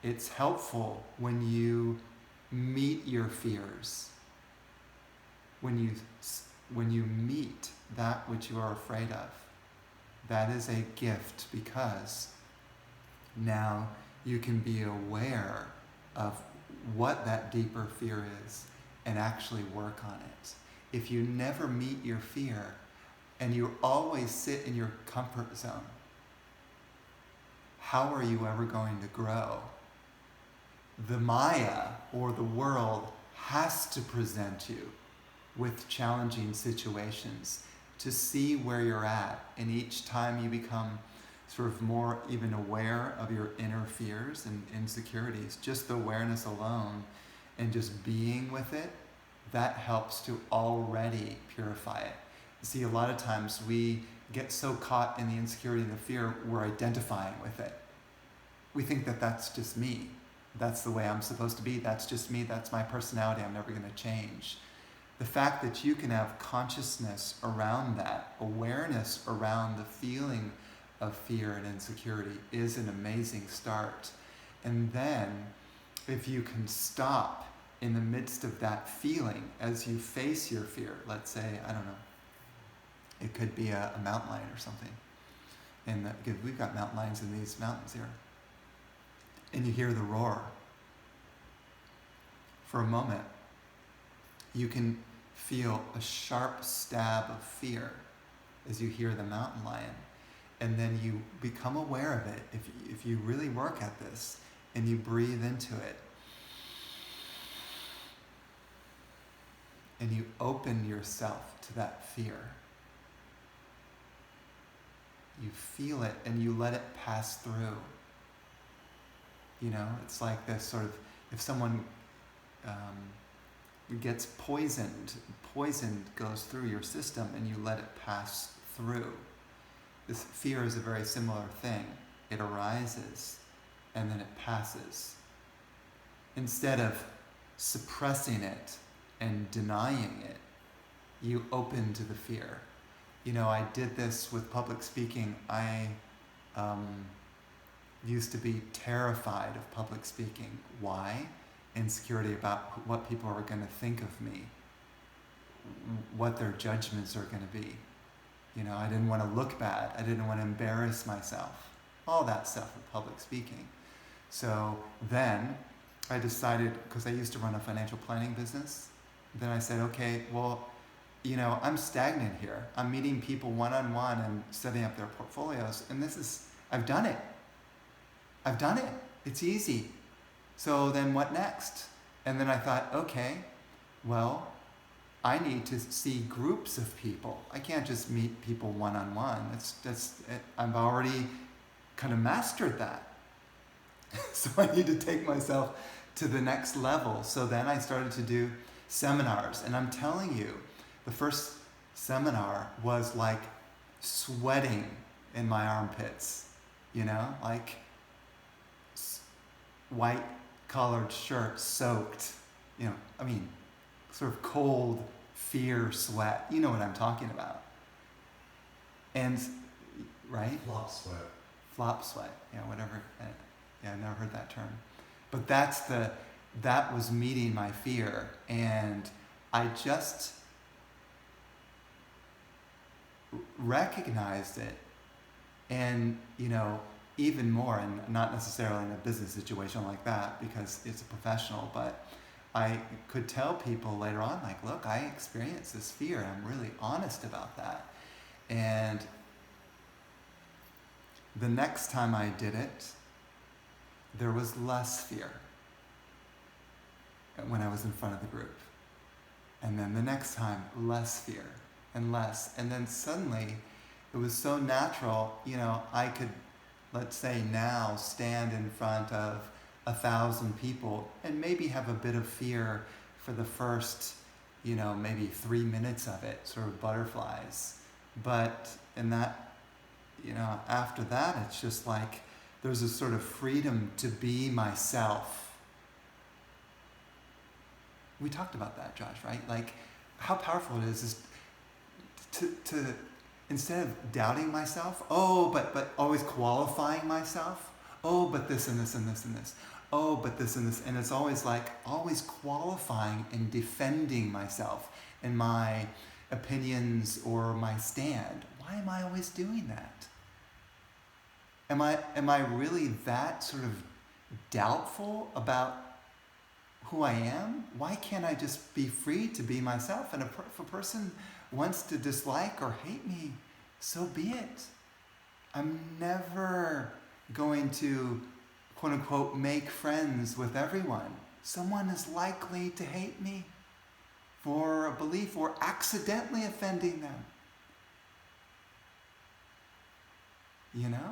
it's helpful when you meet your fears, when you meet that which you are afraid of. That is a gift, because now you can be aware of what that deeper fear is and actually work on it. If you never meet your fear and you always sit in your comfort zone, how are you ever going to grow? The Maya, or the world, has to present you with challenging situations to see where you're at. And each time you become sort of more even aware of your inner fears and insecurities, just the awareness alone and just being with it, that helps to already purify it. You see, a lot of times we get so caught in the insecurity and the fear, we're identifying with it. We think that that's just me. That's the way I'm supposed to be. That's just me. That's my personality. I'm never going to change. The fact that you can have consciousness around that, awareness around the feeling of fear and insecurity, is an amazing start. And then, if you can stop in the midst of that feeling as you face your fear, let's say, I don't know, it could be a mountain lion or something. And because we've got mountain lions in these mountains here. And you hear the roar. For a moment, you can feel a sharp stab of fear as you hear the mountain lion. And then you become aware of it if you really work at this and you breathe into it. And you open yourself to that fear. You feel it and you let it pass through. You know, it's like this sort of, if someone gets poisoned goes through your system and you let it pass through. This fear is a very similar thing. It arises and then it passes. Instead of suppressing it and denying it, you open to the fear. You know, I did this with public speaking. I used to be terrified of public speaking. Why? Insecurity about what people are going to think of me, what their judgments are going to be. You know, I didn't want to look bad. I didn't want to embarrass myself. All that stuff with public speaking. So then I decided, because I used to run a financial planning business, then I said, okay, well, you know, I'm stagnant here. I'm meeting people one-on-one and setting up their portfolios, and I've done it. It's easy. So then what next? And then I thought, okay, well, I need to see groups of people. I can't just meet people one-on-one. I've already kind of mastered that. So I need to take myself to the next level. So then I started to do seminars. And I'm telling you, the first seminar was like sweating in my armpits, you know, like white collared shirt soaked, you know, I mean, sort of cold fear sweat. You know what I'm talking about. And, right? Flop sweat, yeah, whatever. Yeah, I've never heard that term. But that was meeting my fear. And I just recognized it. And, you know, even more, and not necessarily in a business situation like that, because it's a professional, but I could tell people later on, like, look, I experienced this fear. I'm really honest about that. And the next time I did it, there was less fear when I was in front of the group. And then the next time, less fear and less. And then suddenly, it was so natural, you know, I could, let's say now, stand in front of 1,000 people and maybe have a bit of fear for the first, you know, maybe 3 minutes of it, sort of butterflies. But in that, you know, after that, it's just like there's a sort of freedom to be myself. We talked about that, Josh, right? Like how powerful it is to instead of doubting myself, but always qualifying myself, but this and this and this and this. oh, but this and this. And it's always like, always qualifying and defending myself and my opinions or my stand. Why am I always doing that? Am I really that sort of doubtful about who I am? Why can't I just be free to be myself? And if a person wants to dislike or hate me, so be it. I'm never going to, quote unquote, make friends with everyone. Someone is likely to hate me for a belief or accidentally offending them. You know?